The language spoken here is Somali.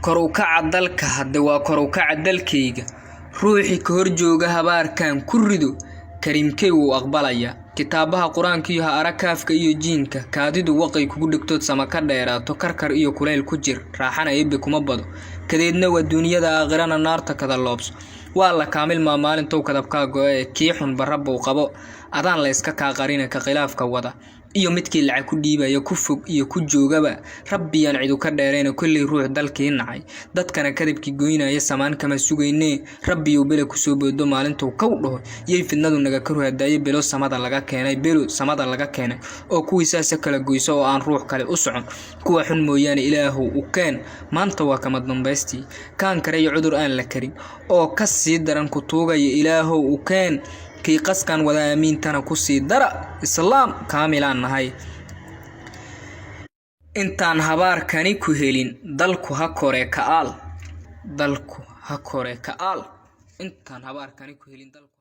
kor u kaca dalka hadda waa kor u kaca dalkayga ruuxi ka hor jooga habaarkan ku rido kariimkay wuu aqbalaya kitaabaha quraanka iyo arakaafka iyo jiinka kaadidu waqay kugu dhigtood sama ka dheeraato karkar iyo kuleyl ku jir raaxana eebbe kuma bado kadeedna waa duuniyada aakhirana naarta kada loobs waa la kaamil maalinta kadabka go'ay kii xun barabbu qabo adaan la iska ka qarina ka khilaafka wada iyo midkii lacag ku dhiibaya ku fog iyo ku joogaba rabbiyaan ciidu ka dheereen kulli ruux dalkii nacay dadkana kadibkii goynaya samaan kama sugayne rabbiyo bele ku soo boodo maalinta ka u dhaho yey fidnadu naga ka ruhadaayay belo samada laga keenay oo kuwiisaas kala goyso oo aan ruux kale u socon kuwa xun mooyaan ilaahu u keen maanta waa kama dambeystii kaan karay cudur aan la karin oo ka sii daran ku tuugaya ilaahu u keen kii qaskan wada aamiintana ku sii dara islaam kaamilaan nahay intaan habaarkani ku helin dalku ha kore kaal intaan habaarkani ku helin dalku